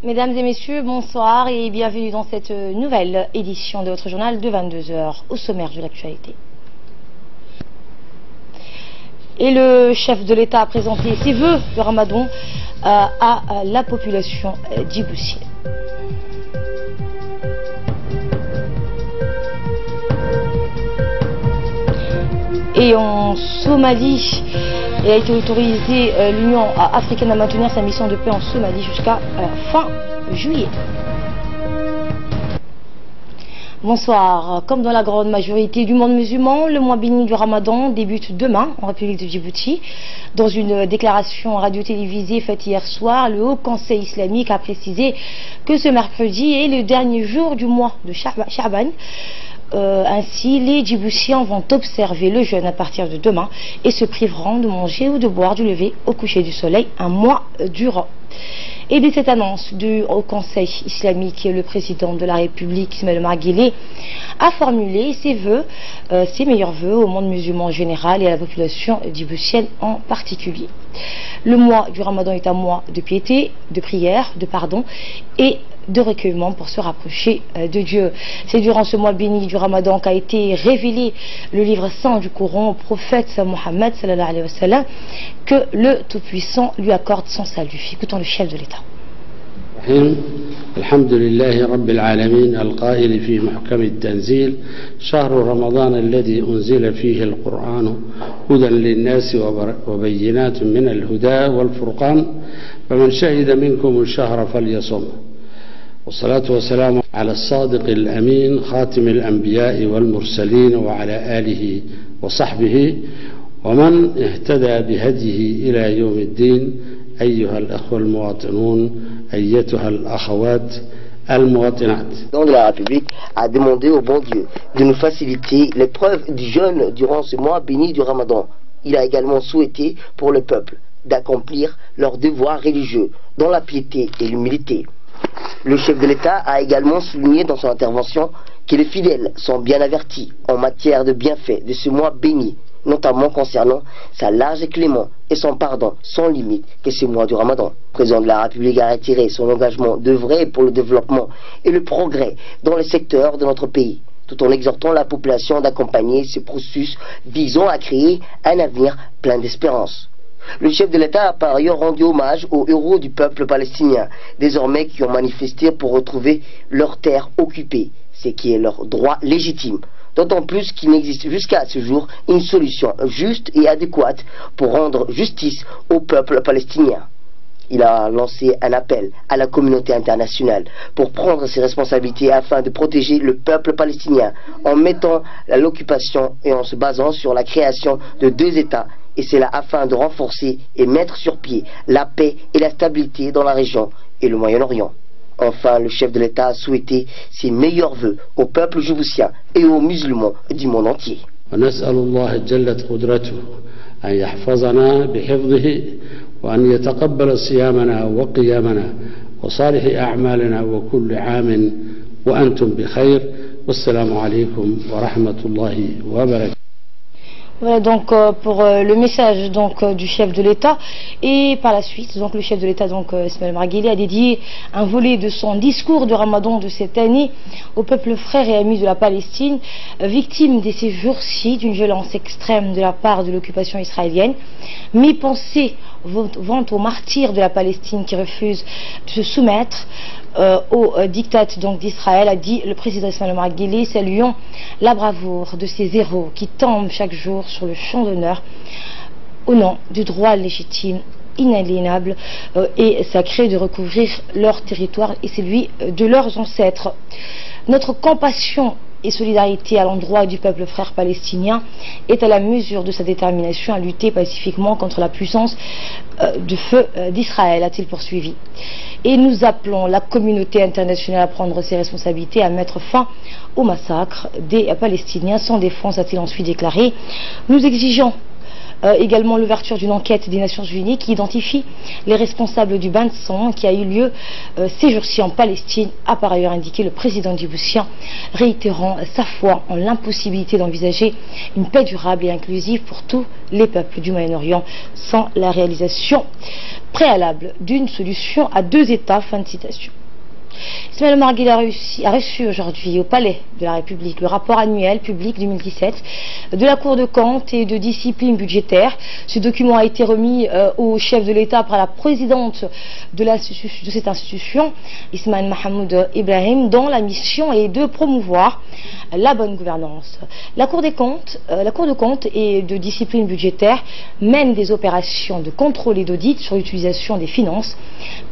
Mesdames et messieurs, bonsoir et bienvenue dans cette nouvelle édition de votre journal de 22h au sommaire de l'actualité. Et le chef de l'État a présenté ses vœux de Ramadan à la population djiboutienne. Et en Somalie, il a été autorisé l'Union africaine à maintenir sa mission de paix en Somalie jusqu'à fin juillet. Bonsoir. Comme dans la grande majorité du monde musulman, le mois béni du Ramadan débute demain en République de Djibouti. Dans une déclaration radio-télévisée faite hier soir, le Haut Conseil islamique a précisé que ce mercredi est le dernier jour du mois de Sha'ban. Ainsi, les Djiboutiens vont observer le jeûne à partir de demain et se priveront de manger ou de boire du lever au coucher du soleil un mois durant. Et dès cette annonce du Haut Conseil islamique, le président de la République, Ismaël Omar Guelleh, a formulé ses vœux, ses meilleurs vœux au monde musulman en général et à la population djiboutienne en particulier. Le mois du Ramadan est un mois de piété, de prière, de pardon et de recueillement pour se rapprocher de Dieu. C'est durant ce mois béni du Ramadan qu'a été révélé le livre saint du Coran au prophète Mohammed sallallahu alayhi wa sallam, que le Tout-Puissant lui accorde son salut. Écoutons le chef de l'État. الحمد لله رب العالمين القائل في محكم التنزيل شهر رمضان الذي أنزل فيه القرآن هدى للناس وبينات من الهدى والفرقان فمن شهد منكم الشهر فليصم والصلاة والسلام على الصادق الأمين خاتم الأنبياء والمرسلين وعلى آله وصحبه ومن اهتدى بهديه إلى يوم الدين أيها الأخوة المواطنون أيتها الأخوات المواطنات. Le président de la République a demandé au bon Dieu de nous faciliter l'épreuve du jeûne durant ce mois béni du Ramadan. Il a également souhaité pour le peuple d'accomplir leurs devoirs religieux dans la piété et l'humilité. Le chef de l'État a également souligné dans son intervention que les fidèles sont bien avertis en matière de bienfaits de ce mois béni, notamment concernant sa large clément et son pardon sans limite que ce mois du Ramadan. Le président de la République a retiré son engagement d'œuvrer pour le développement et le progrès dans les secteurs de notre pays, tout en exhortant la population d'accompagner ce processus visant à créer un avenir plein d'espérance. Le chef de l'État a par ailleurs rendu hommage aux héros du peuple palestinien, désormais qui ont manifesté pour retrouver leurs terres occupées, ce qui est leur droit légitime. D'autant plus qu'il n'existe jusqu'à ce jour une solution juste et adéquate pour rendre justice au peuple palestinien. Il a lancé un appel à la communauté internationale pour prendre ses responsabilités afin de protéger le peuple palestinien en mettant l'occupation et en se basant sur la création de 2 États, et c'est là afin de renforcer et mettre sur pied la paix et la stabilité dans la région et le Moyen-Orient. Enfin, le chef de l'État a souhaité ses meilleurs vœux au peuple djiboutien et aux musulmans du monde entier. ونسأل الله جلت قدرته أن يحفظنا بحفظه وأن يتقبل صيامنا وقيامنا وصالح أعمالنا وكل عام وأنتم بخير والسلام عليكم ورحمة الله وبركاته. Voilà donc pour le message du chef de l'État. Et par la suite, donc le chef de l'État, Ismaël Omar Guelleh, a dédié un volet de son discours de Ramadan de cette année au peuple frère et ami de la Palestine, victime de ces jours-ci d'une violence extrême de la part de l'occupation israélienne. Mes pensées vont aux martyrs de la Palestine qui refusent de se soumettre au diktat d'Israël, a dit le président Ismaël Omar Guelleh, saluant la bravoure de ces héros qui tombent chaque jour sur le champ d'honneur au nom du droit légitime, inaliénable et sacré de recouvrir leur territoire et celui de leurs ancêtres. Notre compassion et solidarité à l'endroit du peuple frère palestinien est à la mesure de sa détermination à lutter pacifiquement contre la puissance de feu d'Israël, a-t-il poursuivi. Et nous appelons la communauté internationale à prendre ses responsabilités, à mettre fin au massacre des Palestiniens sans défense, a-t-il ensuite déclaré. Nous exigeons également l'ouverture d'une enquête des Nations Unies qui identifie les responsables du bain de sang qui a eu lieu ces jours-ci en Palestine, a par ailleurs indiqué le président djiboutien, réitérant sa foi en l'impossibilité d'envisager une paix durable et inclusive pour tous les peuples du Moyen-Orient sans la réalisation préalable d'une solution à 2 États. Fin de citation. Ismaël Omar Guelleh a reçu aujourd'hui au Palais de la République le rapport annuel public 2017 de la Cour de comptes et de discipline budgétaire. Ce document a été remis au chef de l'État par la présidente de cette institution, Ismaël Mahmoud Ibrahim, dont la mission est de promouvoir la bonne gouvernance. La Cour de comptes et de discipline budgétaire mène des opérations de contrôle et d'audit sur l'utilisation des finances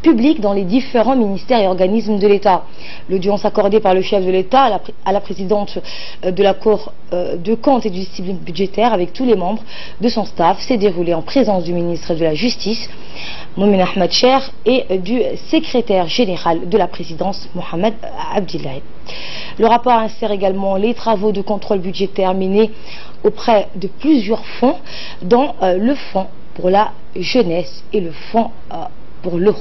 publiques dans les différents ministères et organismes de l'État. L'audience accordée par le chef de l'État à la présidente de la Cour de comptes et de discipline budgétaire avec tous les membres de son staff s'est déroulée en présence du ministre de la Justice, Moumin Ahmed Cher, et du secrétaire général de la présidence, Mohamed Abdillahi. Le rapport insère également les travaux de contrôle budgétaire menés auprès de plusieurs fonds, dont le fonds pour la jeunesse et le fonds pour l'eau.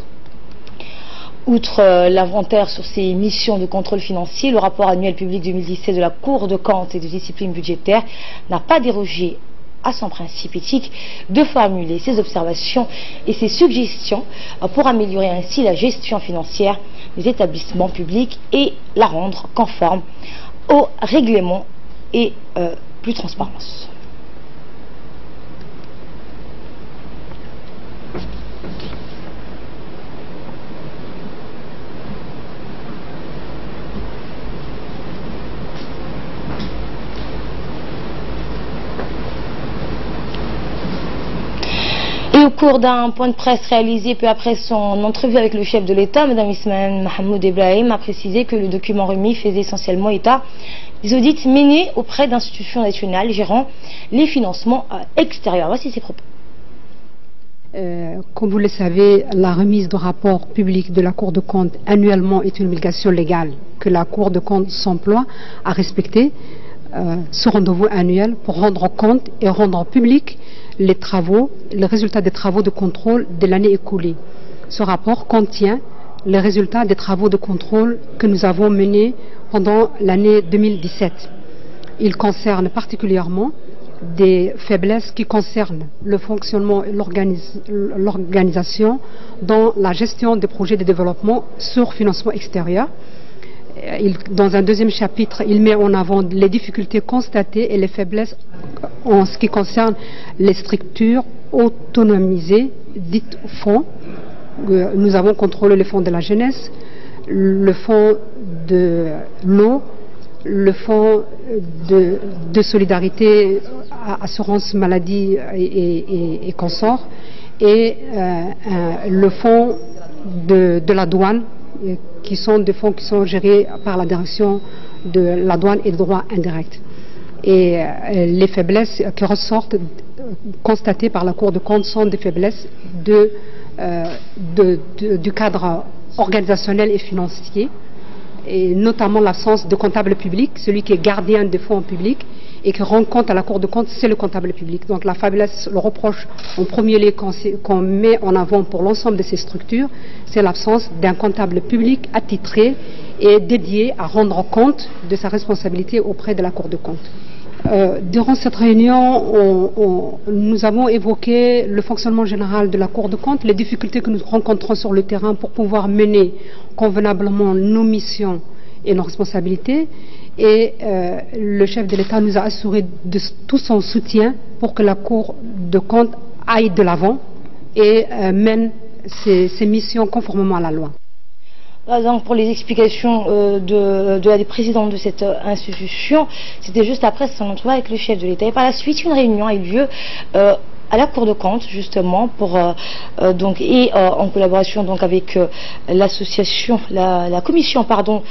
Outre l'inventaire sur ces missions de contrôle financier, le rapport annuel public 2017 de la Cour de comptes et de discipline budgétaire n'a pas dérogé à son principe éthique de formuler ses observations et ses suggestions pour améliorer ainsi la gestion financière des établissements publics et la rendre conforme aux règlements et plus transparence. Au cours d'un point de presse réalisé peu après son entrevue avec le chef de l'État, Mme Ismaël Mahmoud Ibrahim a précisé que le document remis faisait essentiellement état des audits menés auprès d'institutions nationales gérant les financements extérieurs. Voici ses propos. Comme vous le savez, la remise de rapport public de la Cour de comptes annuellement est une obligation légale que la Cour de comptes s'emploie à respecter. Ce rendez-vous annuel pour rendre compte et rendre public les résultats des travaux de contrôle de l'année écoulée. Ce rapport contient les résultats des travaux de contrôle que nous avons menés pendant l'année 2017. Il concerne particulièrement des faiblesses qui concernent le fonctionnement et l'organisation dans la gestion des projets de développement sur financement extérieur. Dans un deuxième chapitre, il met en avant les difficultés constatées et les faiblesses en ce qui concerne les structures autonomisées, dites fonds. Nous avons contrôlé le fonds de la jeunesse, le fonds de l'eau, le fonds de solidarité, assurance maladie et consorts, et le fonds de la douane, qui sont des fonds qui sont gérés par la direction de la douane et des droits indirects. Et les faiblesses qui ressortent, constatées par la Cour de comptes, sont des faiblesses du cadre organisationnel et financier, et notamment l'absence de comptable public, celui qui est gardien des fonds publics et qui rend compte à la Cour de comptes, c'est le comptable public. Donc la faiblesse, le reproche en premier lieu qu'on met en avant pour l'ensemble de ces structures, c'est l'absence d'un comptable public attitré et dédié à rendre compte de sa responsabilité auprès de la Cour de comptes. Durant cette réunion, nous avons évoqué le fonctionnement général de la Cour de comptes, les difficultés que nous rencontrons sur le terrain pour pouvoir mener convenablement nos missions et nos responsabilités. Et le chef de l'État nous a assuré de tout son soutien pour que la Cour de comptes aille de l'avant et mène ses missions conformément à la loi. Donc pour les explications de la présidente de cette institution, c'était juste après son entrevue avec le chef de l'État. Et par la suite, une réunion a eu lieu à la Cour de comptes, justement, en collaboration donc avec l'association, la commission, pardon,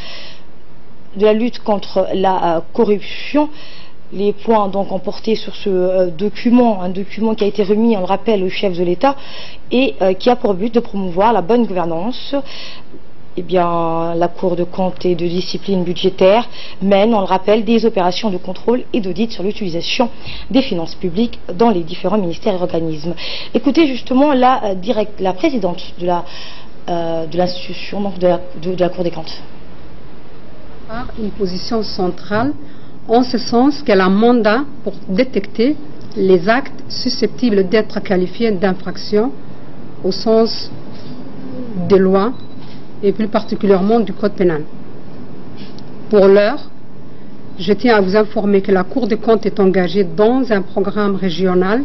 de la lutte contre la corruption. Les points donc ont porté sur ce document, un document qui a été remis, on le rappelle, au chef de l'État et qui a pour but de promouvoir la bonne gouvernance. Eh bien, la Cour de comptes et de discipline budgétaire mène, on le rappelle, des opérations de contrôle et d'audit sur l'utilisation des finances publiques dans les différents ministères et organismes. Écoutez justement la présidente de l'institution, donc de la Cour des comptes. Une position centrale, en ce sens qu'elle a mandat pour détecter les actes susceptibles d'être qualifiés d'infraction au sens des lois et plus particulièrement du Code pénal. Pour l'heure, je tiens à vous informer que la Cour des comptes est engagée dans un programme régional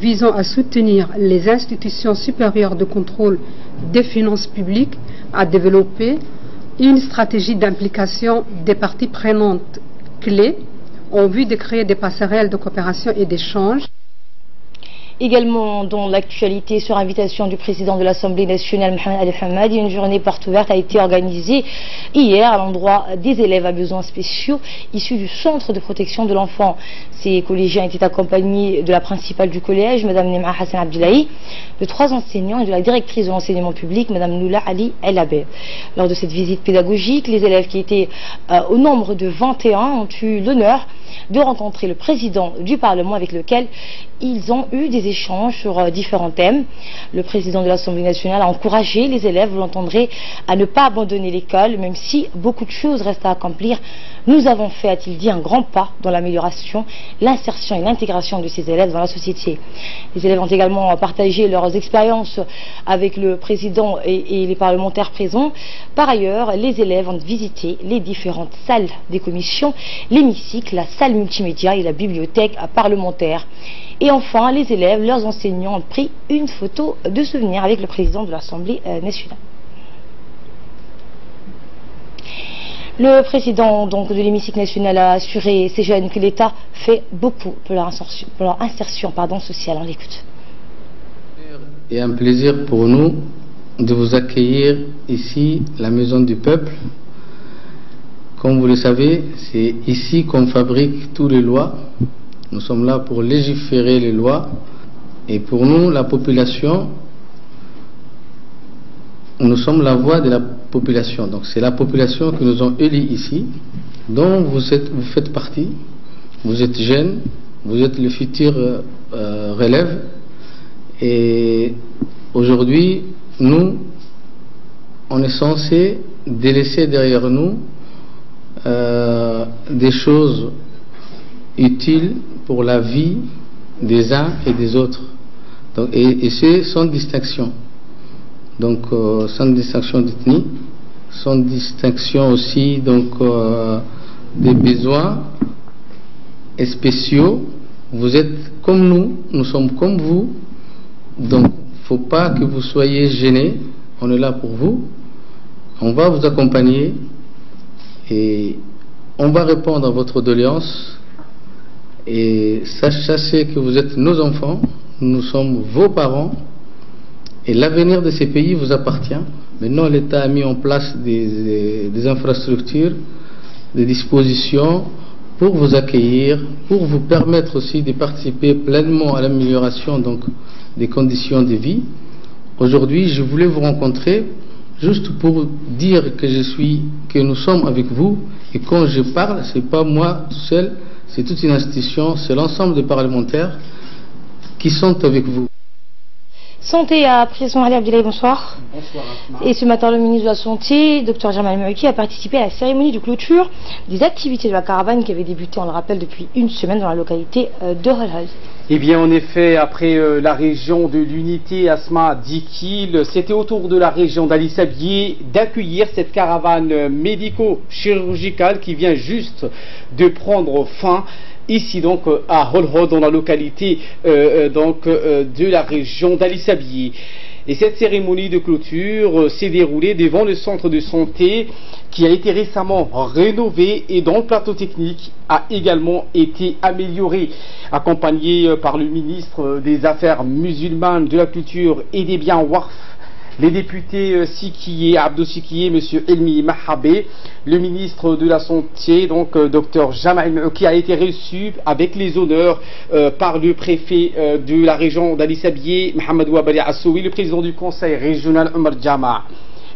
visant à soutenir les institutions supérieures de contrôle des finances publiques à développer une stratégie d'implication des parties prenantes clés en vue de créer des passerelles de coopération et d'échange. Également dans l'actualité, sur invitation du président de l'Assemblée nationale, Mohamed Ali Hamad, une journée porte ouverte a été organisée hier à l'endroit des élèves à besoins spéciaux issus du centre de protection de l'enfant. Ces collégiens étaient accompagnés de la principale du collège, Mme Nema Hassan Abdoulaye, de 3 enseignants et de la directrice de l'enseignement public, Mme Noula Ali El Abed. Lors de cette visite pédagogique, les élèves qui étaient au nombre de 21 ont eu l'honneur de rencontrer le président du Parlement avec lequel ils ont eu des échanges sur différents thèmes. Le président de l'Assemblée nationale a encouragé les élèves, vous l'entendrez, à ne pas abandonner l'école, même si beaucoup de choses restent à accomplir. Nous avons fait, a-t-il dit, un grand pas dans l'amélioration, l'insertion et l'intégration de ces élèves dans la société. Les élèves ont également partagé leurs expériences avec le président et les parlementaires présents. Par ailleurs, les élèves ont visité les différentes salles des commissions, l'hémicycle, la salle multimédia et la bibliothèque parlementaire. Et enfin, les élèves, leurs enseignants ont pris une photo de souvenir avec le président de l'Assemblée nationale. Le président donc, de l'hémicycle national a assuré ces jeunes que l'État fait beaucoup pour leur insertion sociale. On l'écoute. C'est un plaisir pour nous de vous accueillir ici, la Maison du Peuple. Comme vous le savez, c'est ici qu'on fabrique toutes les lois. Nous sommes là pour légiférer les lois. Et pour nous, la population, nous sommes la voix de la population. Donc c'est la population que nous avons élue ici, dont vous faites partie. Vous êtes jeunes, vous êtes le futur relève. Et aujourd'hui, nous, on est censé délaisser derrière nous des choses utiles pour la vie des uns et des autres. Donc, et c'est sans distinction. Donc sans distinction d'ethnie, sans distinction aussi donc des besoins spéciaux. Vous êtes comme nous, nous sommes comme vous. Donc faut pas que vous soyez gênés. On est là pour vous. On va vous accompagner et on va répondre à votre doléance. Et sachez que vous êtes nos enfants, nous sommes vos parents. Et l'avenir de ces pays vous appartient. Maintenant, l'État a mis en place des infrastructures, des dispositions pour vous accueillir, pour vous permettre aussi de participer pleinement à l'amélioration donc des conditions de vie. Aujourd'hui, je voulais vous rencontrer juste pour dire que nous sommes avec vous. Et quand je parle, c'est pas moi seul, c'est toute une institution, c'est l'ensemble des parlementaires qui sont avec vous. Santé à présent, Ali Abdoulaye, bonsoir. Bonsoir. Et ce matin, le ministre de la Santé, Dr Jamal Mouki, a participé à la cérémonie de clôture des activités de la caravane qui avait débuté, on le rappelle, depuis une semaine dans la localité de Holhol. Eh bien, en effet, après la région de l'unité Asma Dikil, c'était au tour de la région d'Ali Sabieh d'accueillir cette caravane médico-chirurgicale qui vient juste de prendre fin. Ici donc à Holhol, dans la localité de la région d'Ali Sabieh. Et cette cérémonie de clôture s'est déroulée devant le centre de santé qui a été récemment rénové et dont le plateau technique a également été amélioré, accompagné par le ministre des Affaires musulmanes, de la culture et des biens Waqf, les députés Sikié, Abdou Sikié, M. Elmi Mahabé, le ministre de la Santé, donc Dr Jamal, qui a été reçu avec les honneurs par le préfet de la région d'Ali Sabieh, Mohamed Ouabali Assoui, le président du conseil régional Omar Jama.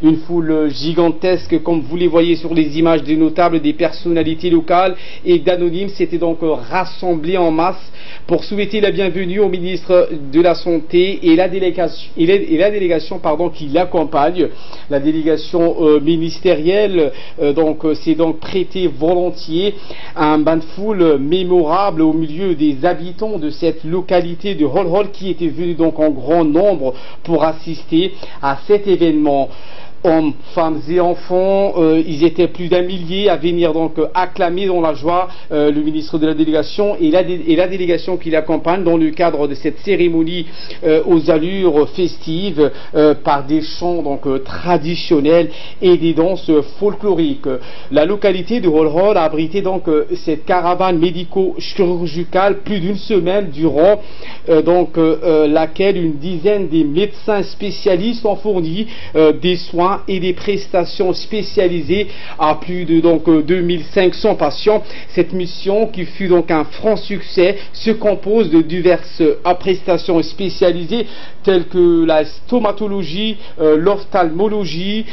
Une foule gigantesque, comme vous les voyez sur les images, des notables, des personnalités locales et d'anonymes s'étaient donc rassemblés en masse pour souhaiter la bienvenue au ministre de la Santé et la délégation qui l'accompagne. La délégation ministérielle s'est donc prêtée volontiers à un bain de foule mémorable au milieu des habitants de cette localité de Holhol qui étaient venus donc en grand nombre pour assister à cet événement. hommes, femmes et enfants. Ils étaient plus d'un millier à venir donc acclamer dans la joie le ministre de la délégation et la délégation qui l'accompagne dans le cadre de cette cérémonie aux allures festives par des chants donc traditionnels et des danses folkloriques. La localité de Holhol a abrité donc cette caravane médico-chirurgicale plus d'une semaine durant laquelle une dizaine des médecins spécialistes ont fourni des soins et des prestations spécialisées à plus de 2500 patients. Cette mission, qui fut donc un franc succès, se compose de diverses prestations spécialisées telles que la stomatologie, l'ophtalmologie,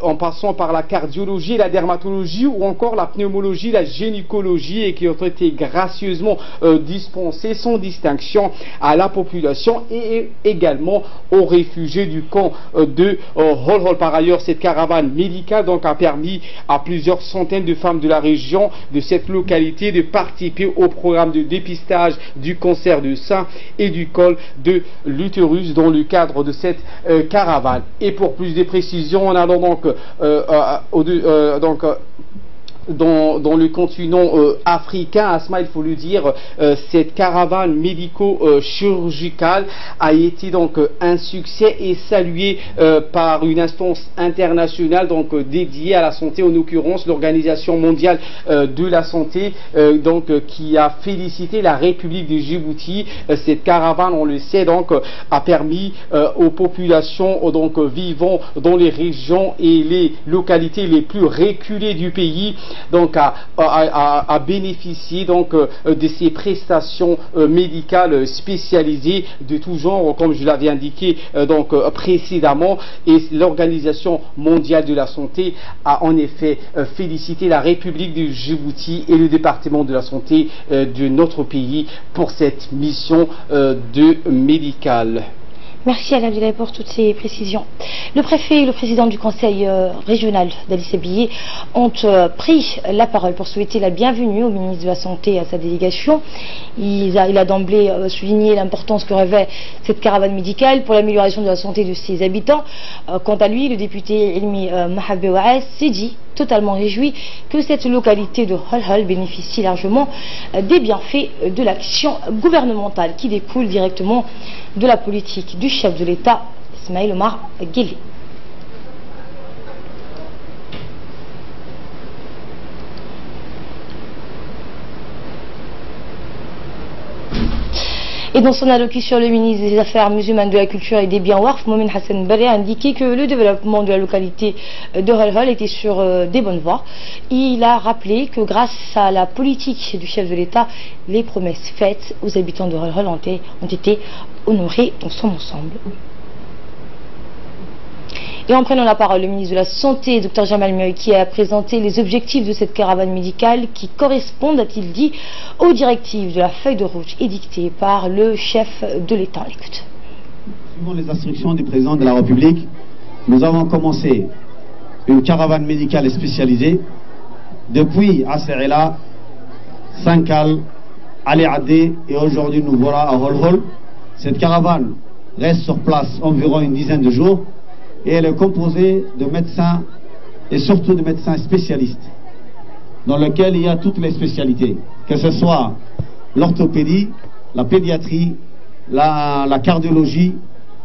en passant par la cardiologie, la dermatologie ou encore la pneumologie, la gynécologie, et qui ont été gracieusement dispensées sans distinction à la population et également aux réfugiés du camp de Holhol. Par ailleurs, cette caravane médicale donc a permis à plusieurs centaines de femmes de la région de cette localité de participer au programme de dépistage du cancer du sein et du col de l'utérus dans le cadre de cette caravane. Et pour plus de précisions, en allant dans le continent africain, Asma, il faut le dire, cette caravane médico-chirurgicale a été donc un succès et saluée par une instance internationale donc dédiée à la santé, en l'occurrence l'Organisation mondiale de la santé, qui a félicité la République de Djibouti. Cette caravane, on le sait, donc a permis aux populations vivant dans les régions et les localités les plus reculées du pays à bénéficier de ces prestations médicales spécialisées de tout genre, comme je l'avais indiqué précédemment. Et l'Organisation mondiale de la santé a en effet félicité la République de Djibouti et le département de la santé de notre pays pour cette mission médicale. Merci Alain Abdoulaye pour toutes ces précisions. Le préfet et le président du conseil régional d'Ali Sabié ont pris la parole pour souhaiter la bienvenue au ministre de la Santé et à sa délégation. Il a d'emblée souligné l'importance que revêt cette caravane médicale pour l'amélioration de la santé de ses habitants. Quant à lui, le député Elmi Mahabé Ouaes s'est dit totalement réjoui que cette localité de Holhol bénéficie largement des bienfaits de l'action gouvernementale qui découle directement de la politique du chef de l'État, Ismaïl Omar Guelleh. Et dans son allocution, le ministre des Affaires musulmanes, de la Culture et des Biens Warf, Momin Hassan Baré, a indiqué que le développement de la localité de Holhol était sur des bonnes voies. Il a rappelé que grâce à la politique du chef de l'État, les promesses faites aux habitants de Holhol ont été honorées dans son ensemble. Et en prenant la parole, le ministre de la Santé, Dr Jamal Mioy, qui a présenté les objectifs de cette caravane médicale qui correspondent, a-t-il dit, aux directives de la feuille de route édictée par le chef de l'État. On l'écoute. Suivant les instructions du président de la République, nous avons commencé une caravane médicale spécialisée depuis Asserela, Sankal, Ali Adé et aujourd'hui nous voilà à Holhol. Cette caravane reste sur place environ une dizaine de jours. Et elle est composée de médecins et surtout de médecins spécialistes dans lesquels il y a toutes les spécialités, que ce soit l'orthopédie, la pédiatrie, la cardiologie,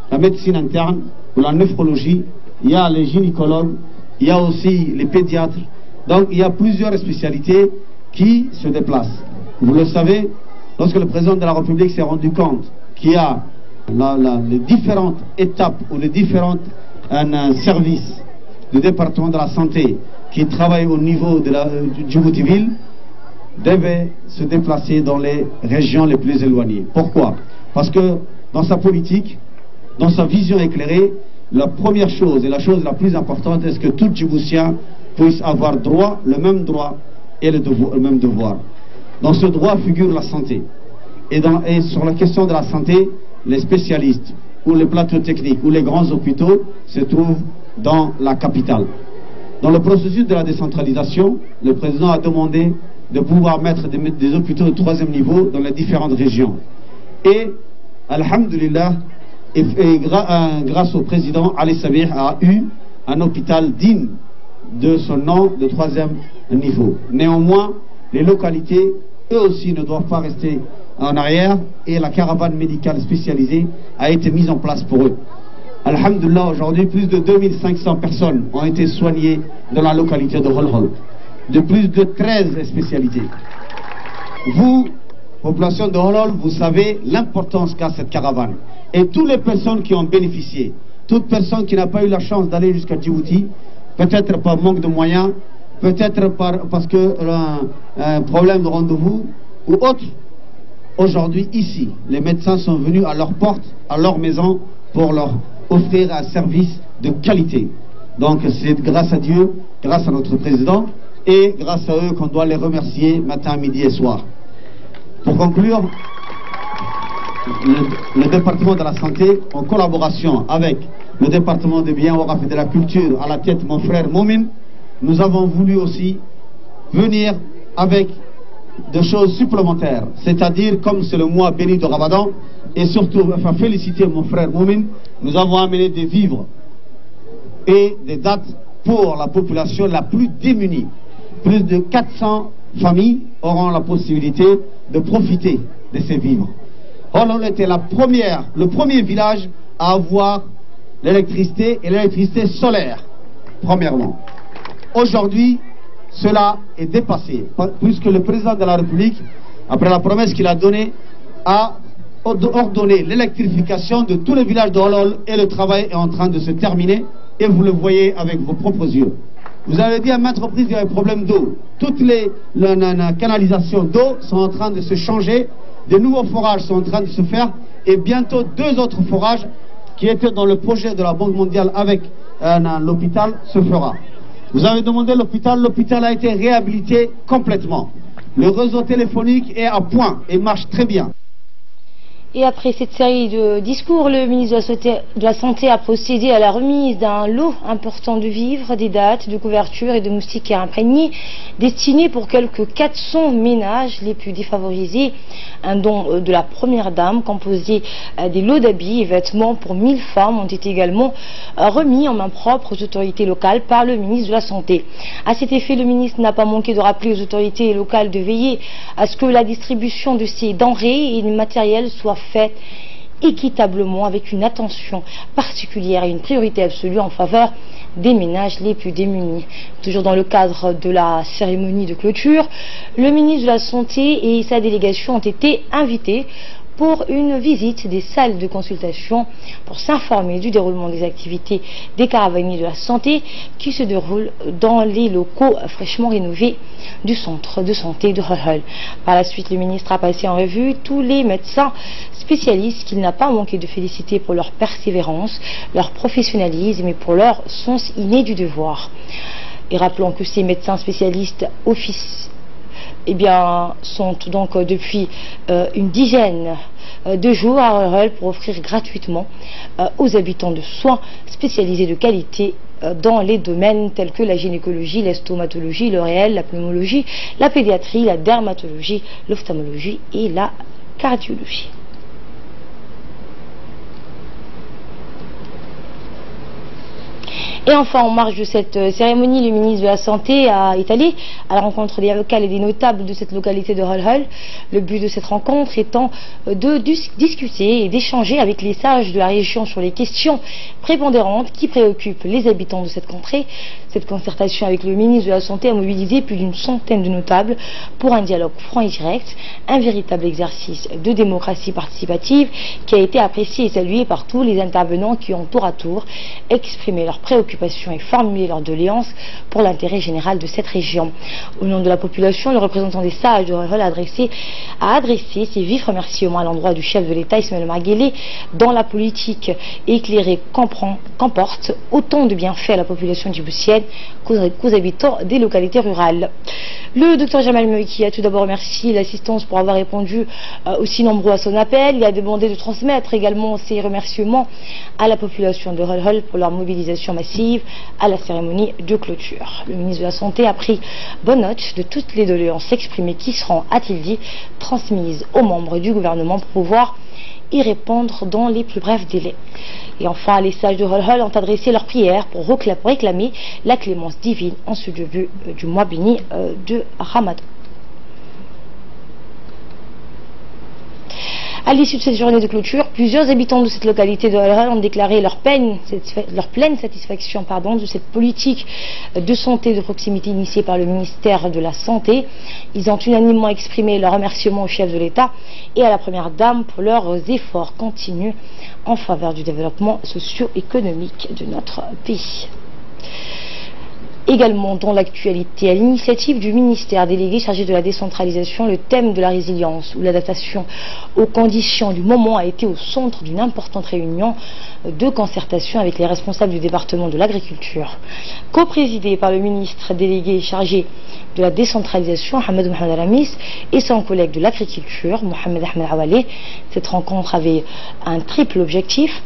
la médecine interne ou la néphrologie. Il y a les gynécologues, il y a aussi les pédiatres. Donc il y a plusieurs spécialités qui se déplacent. Vous le savez, lorsque le président de la République s'est rendu compte qu'il y a les différentes étapes ou les différentes un service du département de la santé qui travaille au niveau de Djibouti-Ville devait se déplacer dans les régions les plus éloignées. Pourquoi? Parce que dans sa politique, dans sa vision éclairée, la première chose et la chose la plus importante est que tout Djiboutien puisse avoir droit, le même droit et le même devoir. Dans ce droit figure la santé. Et sur la question de la santé, les spécialistes ou les plateaux techniques ou les grands hôpitaux se trouvent dans la capitale. Dans le processus de la décentralisation, le président a demandé de pouvoir mettre des hôpitaux de 3e niveau dans les différentes régions. Et, alhamdulillah, grâce au président, Ali Sabih a eu un hôpital digne de son nom de 3e niveau. Néanmoins, les localités, eux aussi, ne doivent pas rester en arrière et la caravane médicale spécialisée a été mise en place pour eux. Alhamdulillah, aujourd'hui, plus de 2500 personnes ont été soignées dans la localité de Holhol, de plus de 13 spécialités. Vous, population de Holhol, vous savez l'importance qu'a cette caravane. Et toutes les personnes qui ont bénéficié, toute personne qui n'a pas eu la chance d'aller jusqu'à Djibouti, peut-être par manque de moyens, peut-être parce que un problème de rendez-vous ou autre, aujourd'hui ici, les médecins sont venus à leur porte, à leur maison, pour leur offrir un service de qualité. Donc c'est grâce à Dieu, grâce à notre président et grâce à eux qu'on doit les remercier matin, midi et soir. Pour conclure, le département de la santé, en collaboration avec le département de Bien Waraf et de la culture, à la tête mon frère Momin, nous avons voulu aussi venir avec des choses supplémentaires, c'est-à-dire comme c'est le mois béni de Ramadan, et surtout, enfin féliciter mon frère Momin, nous avons amené des vivres et des dates pour la population la plus démunie. Plus de 400 familles auront la possibilité de profiter de ces vivres. Holhol était le premier village à avoir l'électricité et l'électricité solaire, premièrement. Aujourd'hui, cela est dépassé, puisque le président de la République, après la promesse qu'il a donnée, a ordonné l'électrification de tous les villages de Holhol et le travail est en train de se terminer et vous le voyez avec vos propres yeux. Vous avez dit à maintes reprises qu'il y a un problème d'eau. Toutes les canalisations d'eau sont en train de se changer, de nouveaux forages sont en train de se faire et bientôt 2 autres forages qui étaient dans le projet de la Banque mondiale avec l'hôpital se fera. Vous avez demandé l'hôpital a été réhabilité complètement. Le réseau téléphonique est à point et marche très bien. Et après cette série de discours, le ministre de la Santé a procédé à la remise d'un lot important de vivres, des dates, de couvertures et de moustiquaires imprégnés, destinés pour quelques 400 ménages les plus défavorisés. Un don de la première dame, composé des lots d'habits et vêtements pour 1000 femmes, ont été également remis en main propre aux autorités locales par le ministre de la Santé. À cet effet, le ministre n'a pas manqué de rappeler aux autorités locales de veiller à ce que la distribution de ces denrées et matériels soit faite équitablement, avec une attention particulière et une priorité absolue en faveur des ménages les plus démunis. Toujours dans le cadre de la cérémonie de clôture, le ministre de la Santé et sa délégation ont été invités pour une visite des salles de consultation pour s'informer du déroulement des activités des caravaniers de la santé qui se déroulent dans les locaux fraîchement rénovés du centre de santé de Holhol. Par la suite, le ministre a passé en revue tous les médecins spécialistes qu'il n'a pas manqué de féliciter pour leur persévérance, leur professionnalisme et pour leur sens inné du devoir. Et rappelons que ces médecins spécialistes sont donc depuis une dizaine de jours à Holhol pour offrir gratuitement aux habitants de soins spécialisés de qualité dans les domaines tels que la gynécologie, la stomatologie, le réel, la pneumologie, la pédiatrie, la dermatologie, l'ophtalmologie et la cardiologie. Et enfin, en marge de cette cérémonie, le ministre de la Santé est allé à la rencontre des locales et des notables de cette localité de Holhol. Le but de cette rencontre étant de discuter et d'échanger avec les sages de la région sur les questions prépondérantes qui préoccupent les habitants de cette contrée. Cette concertation avec le ministre de la Santé a mobilisé plus d'une centaine de notables pour un dialogue franc et direct, un véritable exercice de démocratie participative qui a été apprécié et salué par tous les intervenants qui ont tour à tour exprimé leurs préoccupations et formulé leurs doléances pour l'intérêt général de cette région. Au nom de la population, le représentant des sages de Holhol a adressé ses vifs remerciements à l'endroit du chef de l'État Ismaël Omar Guelleh, dont la politique éclairée comporte autant de bienfaits à la population djiboutienne qu'aux habitants des localités rurales. Le docteur Jamal Mewiki a tout d'abord remercié l'assistance pour avoir répondu aussi nombreux à son appel. Il a demandé de transmettre également ses remerciements à la population de Holhol pour leur mobilisation massive à la cérémonie de clôture. Le ministre de la Santé a pris bonne note de toutes les doléances exprimées qui seront, a-t-il dit, transmises aux membres du gouvernement pour pouvoir y répondre dans les plus brefs délais. Et enfin, les sages de Holhol ont adressé leur prière pour réclamer la clémence divine en ce début du mois béni de Ramadan. À l'issue de cette journée de clôture, plusieurs habitants de cette localité de Holhol ont déclaré leur pleine satisfaction de cette politique de santé de proximité initiée par le ministère de la Santé. Ils ont unanimement exprimé leur remerciement au chef de l'État et à la Première Dame pour leurs efforts continus en faveur du développement socio-économique de notre pays. Également dans l'actualité, à l'initiative du ministère délégué chargé de la décentralisation, le thème de la résilience ou l'adaptation aux conditions du moment a été au centre d'une importante réunion de concertation avec les responsables du département de l'agriculture. Co-présidée par le ministre délégué chargé de la décentralisation, Ahmed Mohamed Al-Amis, et son collègue de l'agriculture, Mohamed Ahmed Awalé, cette rencontre avait un triple objectif: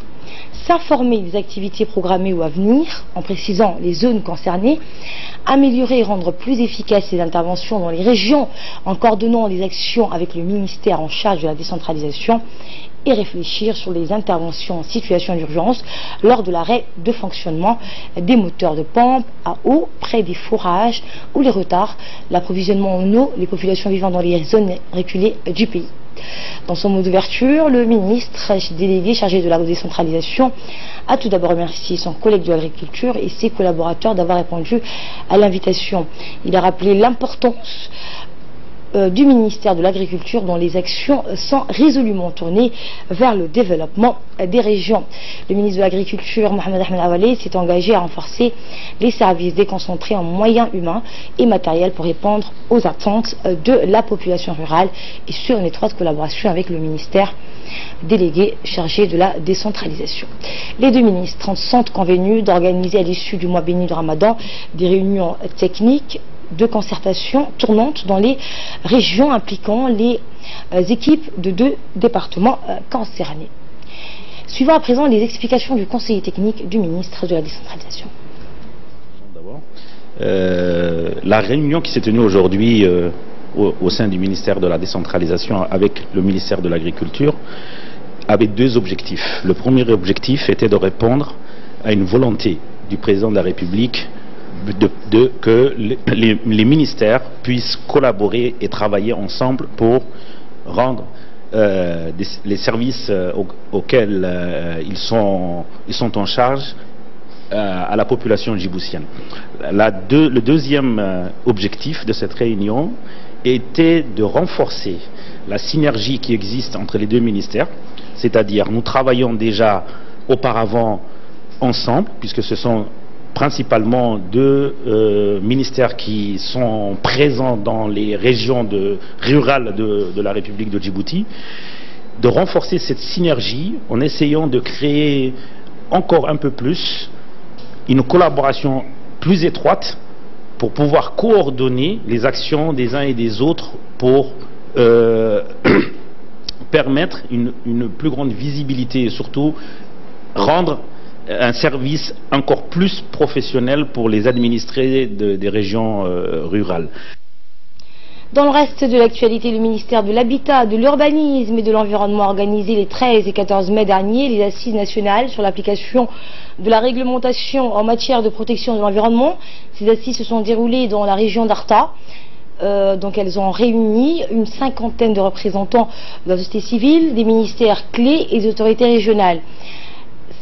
s'informer des activités programmées ou à venir, en précisant les zones concernées, améliorer et rendre plus efficaces les interventions dans les régions, en coordonnant les actions avec le ministère en charge de la décentralisation, et réfléchir sur les interventions en situation d'urgence lors de l'arrêt de fonctionnement des moteurs de pompe à eau près des fourrages ou les retards, l'approvisionnement en eau, les populations vivant dans les zones reculées du pays. Dans son mot d'ouverture, le ministre délégué chargé de la décentralisation a tout d'abord remercié son collègue de l'agriculture et ses collaborateurs d'avoir répondu à l'invitation. Il a rappelé l'importance du ministère de l'Agriculture dont les actions sont résolument tournées vers le développement des régions. Le ministre de l'Agriculture, Mohamed Ahmed Awalé, s'est engagé à renforcer les services déconcentrés en moyens humains et matériels pour répondre aux attentes de la population rurale et sur une étroite collaboration avec le ministère délégué chargé de la décentralisation. Les deux ministres sont convenus d'organiser à l'issue du mois béni de Ramadan des réunions techniques de concertation tournante dans les régions impliquant les équipes de deux départements concernés. Suivons à présent les explications du conseiller technique du ministre de la décentralisation. La réunion qui s'est tenue aujourd'hui au sein du ministère de la décentralisation avec le ministère de l'Agriculture avait deux objectifs. Le premier objectif était de répondre à une volonté du président de la République que les ministères puissent collaborer et travailler ensemble pour rendre les services auxquels ils sont en charge à la population djiboutienne. Le deuxième objectif de cette réunion était de renforcer la synergie qui existe entre les deux ministères, c'est-à-dire nous travaillons déjà auparavant ensemble, puisque ce sont principalement deux ministères qui sont présents dans les régions rurales de la République de Djibouti, de renforcer cette synergie en essayant de créer encore un peu plus une collaboration plus étroite pour pouvoir coordonner les actions des uns et des autres pour permettre une plus grande visibilité et surtout rendre un service encore plus professionnel pour les administrés des régions rurales. Dans le reste de l'actualité, le ministère de l'Habitat, de l'Urbanisme et de l'Environnement a organisé les 13 et 14 mai dernier les assises nationales sur l'application de la réglementation en matière de protection de l'environnement. Ces assises se sont déroulées dans la région d'Arta. Donc elles ont réuni une cinquantaine de représentants de la société civile, des ministères clés et des autorités régionales.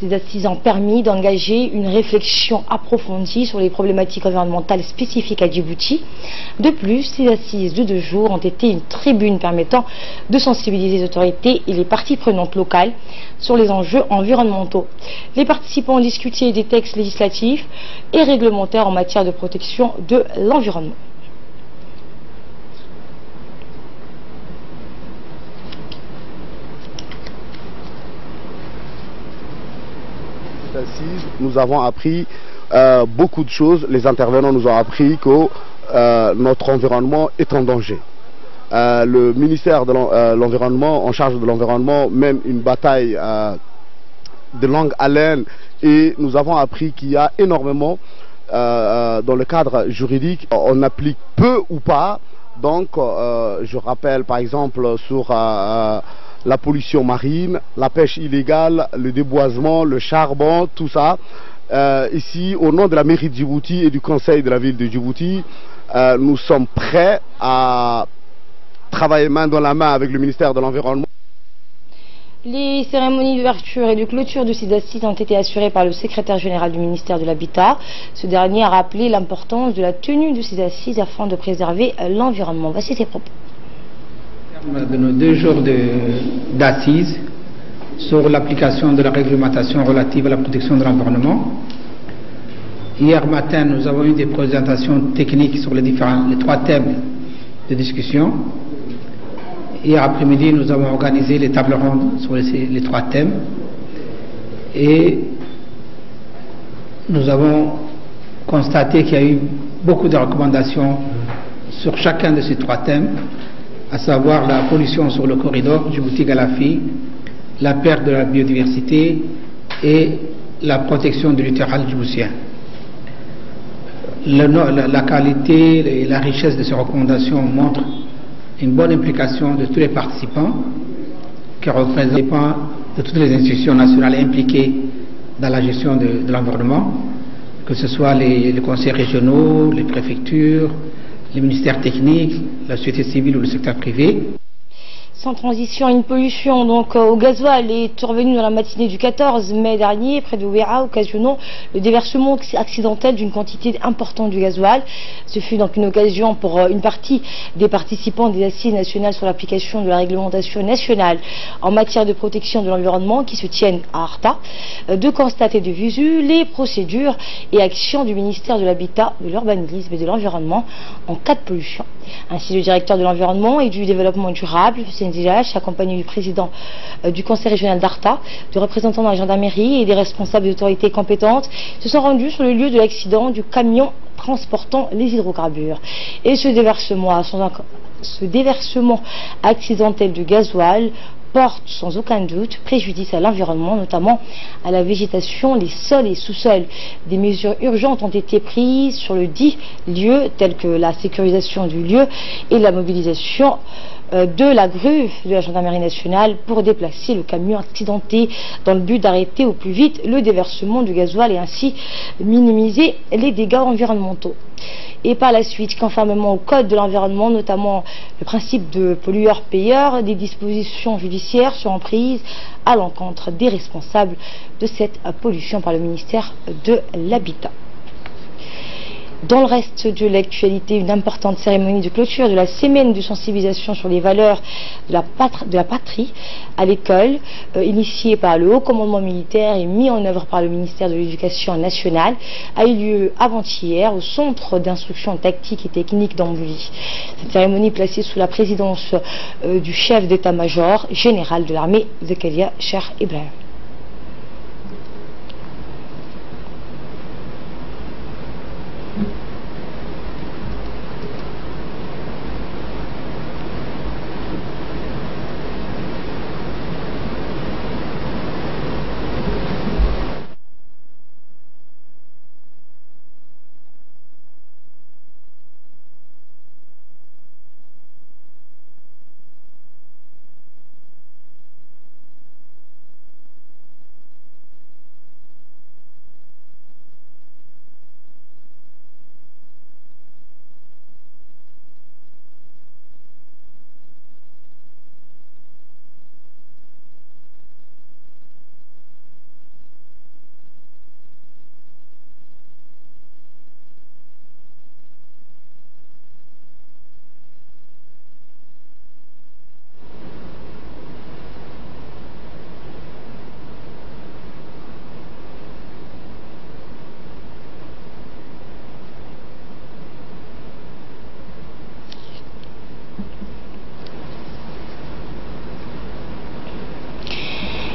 Ces assises ont permis d'engager une réflexion approfondie sur les problématiques environnementales spécifiques à Djibouti. De plus, ces assises de 2 jours ont été une tribune permettant de sensibiliser les autorités et les parties prenantes locales sur les enjeux environnementaux. Les participants ont discuté des textes législatifs et réglementaires en matière de protection de l'environnement. Nous avons appris beaucoup de choses. Les intervenants nous ont appris que notre environnement est en danger. Le ministère de l'Environnement, en charge de l'environnement, mène une bataille de longue haleine et nous avons appris qu'il y a énormément, dans le cadre juridique, on applique peu ou pas. Donc, je rappelle par exemple sur la pollution marine, la pêche illégale, le déboisement, le charbon, tout ça. Ici, au nom de la mairie de Djibouti et du conseil de la ville de Djibouti, nous sommes prêts à travailler main dans la main avec le ministère de l'Environnement. Les cérémonies d'ouverture et de clôture de ces assises ont été assurées par le secrétaire général du ministère de l'Habitat. Ce dernier a rappelé l'importance de la tenue de ces assises afin de préserver l'environnement. Voici ses propos. De nos 2 jours d'assises sur l'application de la réglementation relative à la protection de l'environnement. Hier matin, nous avons eu des présentations techniques sur les 3 thèmes de discussion. Hier après-midi, nous avons organisé les tables rondes sur les 3 thèmes et nous avons constaté qu'il y a eu beaucoup de recommandations sur chacun de ces 3 thèmes, à savoir la pollution sur le corridor Djibouti-Galafi, la perte de la biodiversité et la protection du littoral djiboutien. La qualité et la richesse de ces recommandations montrent une bonne implication de tous les participants qui représentent de toutes les institutions nationales impliquées dans la gestion de l'environnement, que ce soit les conseils régionaux, les préfectures, les ministères techniques, la société civile ou le secteur privé. Sans transition, une pollution donc au gasoil est survenue dans la matinée du 14 mai dernier près de Ouéra, occasionnant le déversement accidentel d'une quantité importante du gasoil. Ce fut donc une occasion pour une partie des participants des assises nationales sur l'application de la réglementation nationale en matière de protection de l'environnement qui se tiennent à Arta de constater de visu les procédures et actions du ministère de l'Habitat, de l'Urbanisme et de l'Environnement en cas de pollution. Ainsi, le directeur de l'Environnement et du Développement durable, accompagné du président du conseil régional d'Arta, de représentants de la gendarmerie et des responsables d'autorités compétentes, se sont rendus sur le lieu de l'accident du camion transportant les hydrocarbures. Et ce déversement accidentel de gasoil porte sans aucun doute préjudice à l'environnement, notamment à la végétation, les sols et sous-sols. Des mesures urgentes ont été prises sur le dit lieu, telles que la sécurisation du lieu et la mobilisation de la grue de la gendarmerie nationale pour déplacer le camion accidenté dans le but d'arrêter au plus vite le déversement du gasoil et ainsi minimiser les dégâts environnementaux. Et par la suite, conformément au code de l'environnement, notamment le principe de pollueur-payeur, des dispositions judiciaires seront prises à l'encontre des responsables de cette pollution par le ministère de l'Habitat. Dans le reste de l'actualité, une importante cérémonie de clôture de la semaine de sensibilisation sur les valeurs de la patrie à l'école, initiée par le haut commandement militaire et mis en œuvre par le ministère de l'Éducation nationale, a eu lieu avant-hier au centre d'instruction tactique et technique d'Ambouly. Cette cérémonie placée sous la présidence du chef d'état-major général de l'armée, Zakaria Cheikh Ibrahim.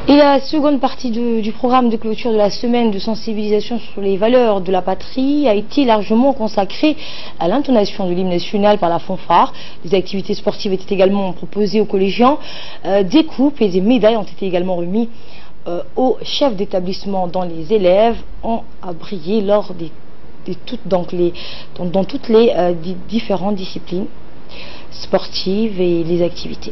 Et la seconde partie du programme de clôture de la semaine de sensibilisation sur les valeurs de la patrie a été largement consacrée à l'intonation de l'hymne national par la fanfare. Des activités sportives étaient également proposées aux collégiens. Des coupes et des médailles ont été également remis aux chefs d'établissement dont les élèves ont brillé lors dans toutes les différentes disciplines sportives et les activités.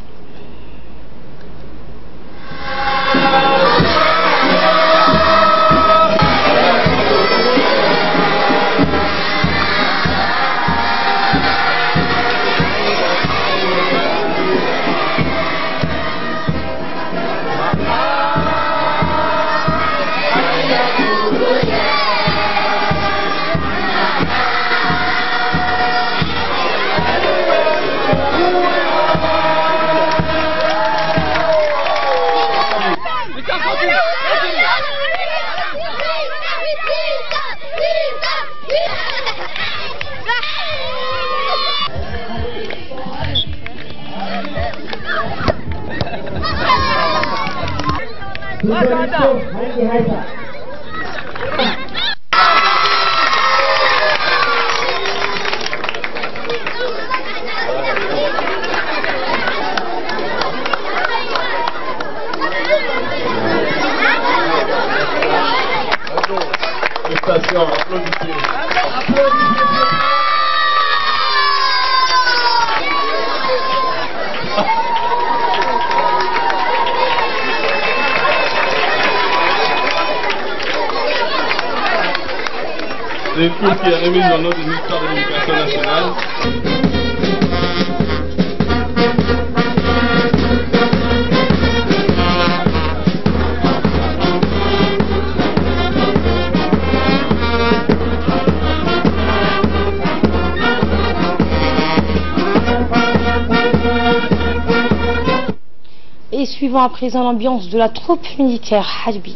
Les cours qui est remis dans notre ministère de l'Éducation nationale. Et suivons à présent l'ambiance de la troupe militaire Hadbi.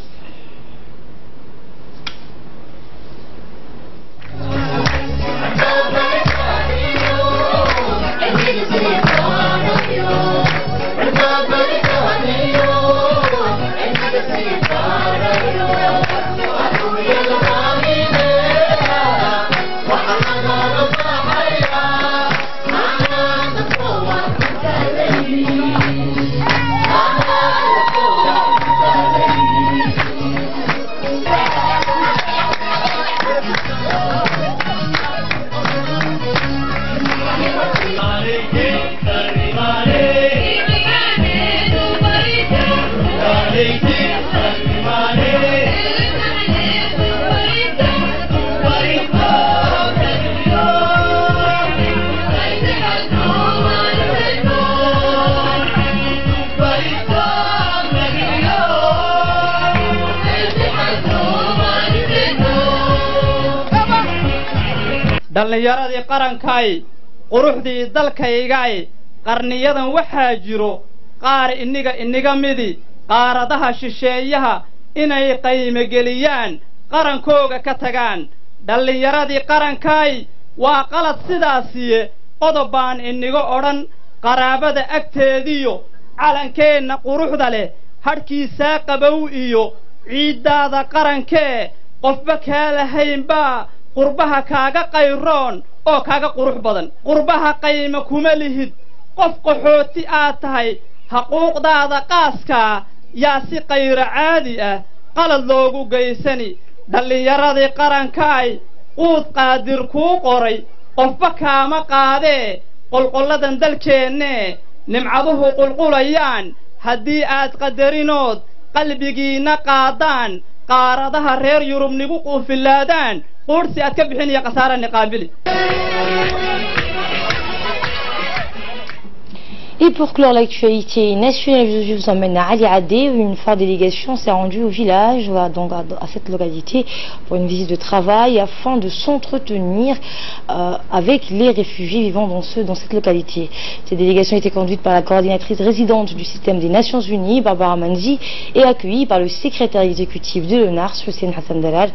dhallinyaradii qarankay quruxdii dalkaygay qarniyadan waxaa jiro qaar iniga midi qaaradaha shisheeyaha inay qayme geliyaan qarankooga ka tagaan dhallinyaradii qarankay waa qalad sidaasiye qodobaan iniga odhan qaraabada agteediyo calankeenna quruxda leh hadhkiisaa qabow iyo ciiddaada qarankee qofba kaa lahaynbaa qurbaha kaaga qayroon oo kaaga qurux badan qurbaha qayma kuma lihid qof qaxooti aad tahay xuquuqdaada qaaskaa yaa si qayra caadi ah qalad loogu geysani dhallinyaradii qarankaay quud qaadir kuu qoray qofba kaama qaadee qolqolladan dalkeennee nimcaduhu qulqulayaan haddii aad qadarinood qalbigiinna qaadaan qaaradaha reer yurub nigu quufilaadaan quursi aad ka bixin iyo khasaara niqaabili. Et pour clore l'actualité nationale, je vous emmène à Ali Adé, où une forte délégation s'est rendue au village, donc à cette localité, pour une visite de travail, afin de s'entretenir avec les réfugiés vivant dans cette localité. Cette délégation était conduite par la coordinatrice résidente du système des Nations Unies, Barbara Manzi, et accueillie par le secrétaire exécutif de l'ONARS, Hussein Hassan Dalal,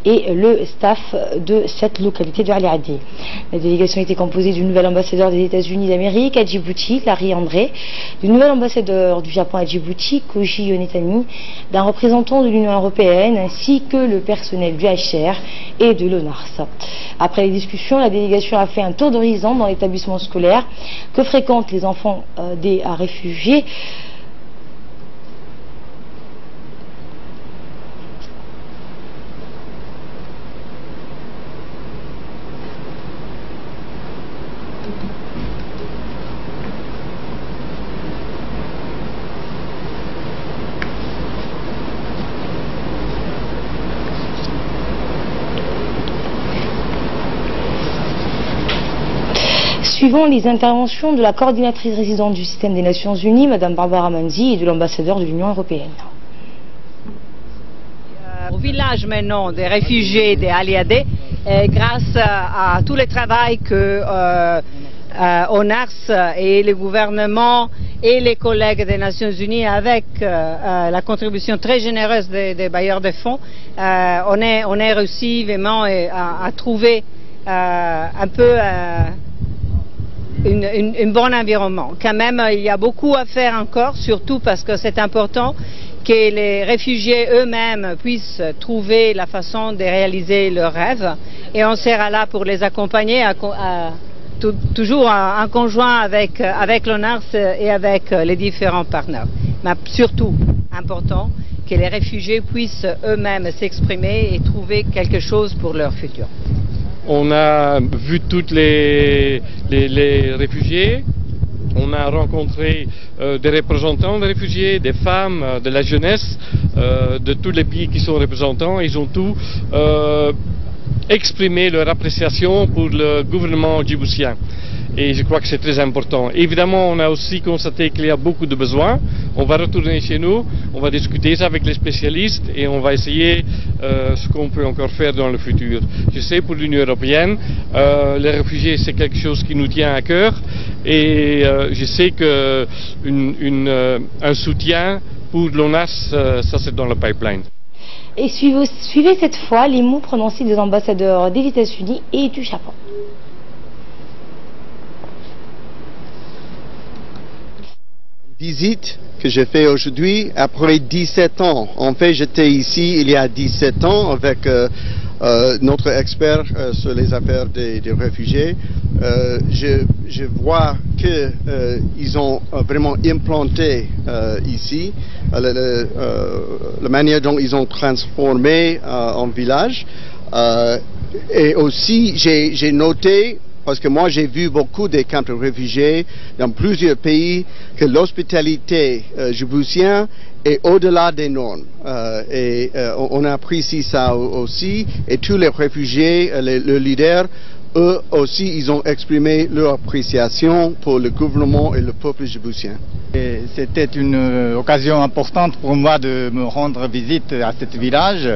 et le staff de cette localité de Ali Adé. La délégation était composée du nouvel ambassadeur des États-Unis d'Amérique à Djibouti, Larry André, du nouvel ambassadeur du Japon à Djibouti, Koji Yonetani, d'un représentant de l'Union européenne, ainsi que le personnel du HCR et de l'ONARS. Après les discussions, la délégation a fait un tour d'horizon dans l'établissement scolaire que fréquentent les enfants des réfugiés. Suivant les interventions de la coordinatrice résidente du système des Nations Unies, Mme Barbara Manzi, et de l'ambassadeur de l'Union européenne. Au village maintenant des réfugiés des Ali Adé, grâce à tout le travail que ONARS et le gouvernement et les collègues des Nations Unies, avec la contribution très généreuse des bailleurs de fonds, on est réussi vraiment à trouver un peu un bon environnement. Quand même, il y a beaucoup à faire encore, surtout parce que c'est important que les réfugiés eux-mêmes puissent trouver la façon de réaliser leurs rêves et on sera là pour les accompagner toujours en conjoint avec l'ONARS et avec les différents partenaires. Mais surtout, important, que les réfugiés puissent eux-mêmes s'exprimer et trouver quelque chose pour leur futur. On a vu tous les réfugiés, on a rencontré des représentants des réfugiés, des femmes, de la jeunesse, de tous les pays qui sont représentants. Ils ont tous exprimé leur appréciation pour le gouvernement djiboutien. Et je crois que c'est très important. Évidemment, on a aussi constaté qu'il y a beaucoup de besoins. On va retourner chez nous, on va discuter ça avec les spécialistes et on va essayer ce qu'on peut encore faire dans le futur. Je sais, pour l'Union européenne, les réfugiés, c'est quelque chose qui nous tient à cœur et je sais qu'un soutien pour l'ONAS, ça c'est dans le pipeline. Et suivez cette fois les mots prononcés des ambassadeurs des États-Unis et du Japon. Visite que j'ai fait aujourd'hui après 17 ans. En fait, j'étais ici il y a 17 ans avec notre expert sur les affaires des réfugiés. Je vois qu'ils ont vraiment implanté ici la manière dont ils ont transformé en village. Et aussi, j'ai noté, parce que moi j'ai vu beaucoup de camps de réfugiés dans plusieurs pays, que l'hospitalité djiboutienne est au-delà des normes. On apprécie ça aussi. Et tous les réfugiés, les leaders, eux aussi, ils ont exprimé leur appréciation pour le gouvernement et le peuple djiboutien. C'était une occasion importante pour moi de me rendre visite à ce village.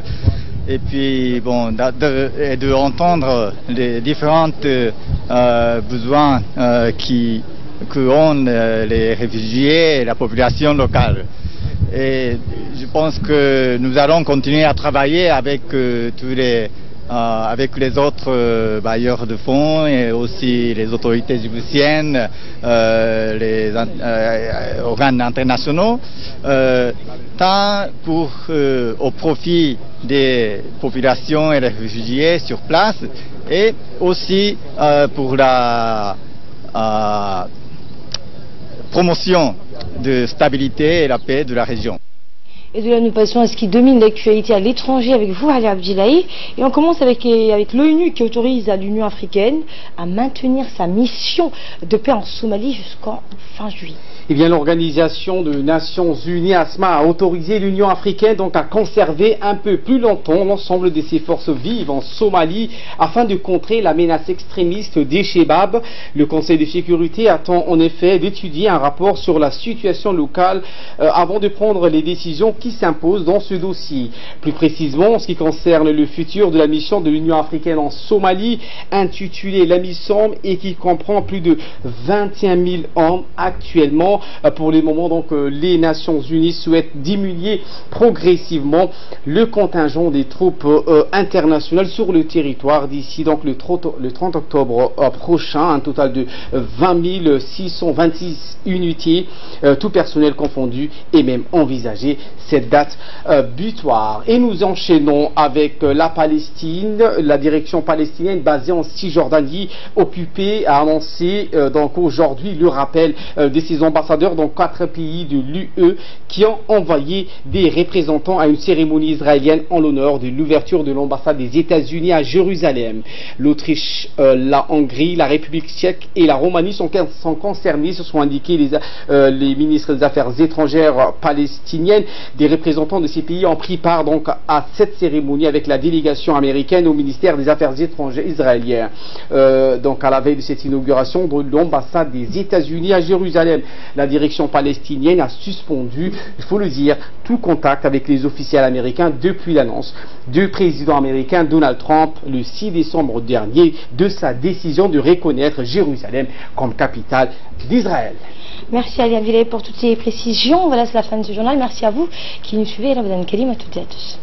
Et puis, bon, de entendre les différents besoins qu'ont les réfugiés et la population locale. Et je pense que nous allons continuer à travailler avec avec les autres bailleurs de fonds et aussi les autorités djiboutiennes, les organes internationaux, tant au profit des populations et des réfugiés sur place et aussi pour la promotion de stabilité et la paix de la région. Et de là, nous passons à ce qui domine l'actualité à l'étranger avec vous, Ali Abdillahi. Et on commence avec l'ONU qui autorise l'Union africaine à maintenir sa mission de paix en Somalie jusqu'en fin juillet. Eh bien, l'Organisation des Nations Unies, ASMA, a autorisé l'Union africaine donc à conserver un peu plus longtemps l'ensemble de ses forces vives en Somalie afin de contrer la menace extrémiste des Chebab. Le Conseil de sécurité attend en effet d'étudier un rapport sur la situation locale avant de prendre les décisions qui s'imposent dans ce dossier. Plus précisément, en ce qui concerne le futur de la mission de l'Union africaine en Somalie, intitulée l'AMISOM et qui comprend plus de 21 000 hommes actuellement. Pour le moment, donc, les Nations Unies souhaitent diminuer progressivement le contingent des troupes internationales sur le territoire d'ici donc le 30 octobre prochain. Un total de 20 626 unités, tout personnel confondu, et même envisagé cette date butoir. Et nous enchaînons avec la Palestine. La direction palestinienne basée en Cisjordanie occupée a annoncé donc aujourd'hui le rappel de ses ambassadeurs dans 4 pays de l'UE qui ont envoyé des représentants à une cérémonie israélienne en l'honneur de l'ouverture de l'ambassade des États-Unis à Jérusalem. L'Autriche, la Hongrie, la République tchèque et la Roumanie sont concernés, se sont indiqués les ministres des Affaires étrangères palestiniennes. Des représentants de ces pays ont pris part donc à cette cérémonie avec la délégation américaine au ministère des Affaires étrangères israélien. Donc à la veille de cette inauguration de l'ambassade des États-Unis à Jérusalem, la direction palestinienne a suspendu, il faut le dire, tout contact avec les officiels américains depuis l'annonce du président américain Donald Trump le 6 décembre dernier de sa décision de reconnaître Jérusalem comme capitale d'Israël. Merci Ali Abdillahi pour toutes ces précisions. Voilà, c'est la fin de ce journal. Merci à vous qui nous suivez. Ramadan Karim à toutes et à tous.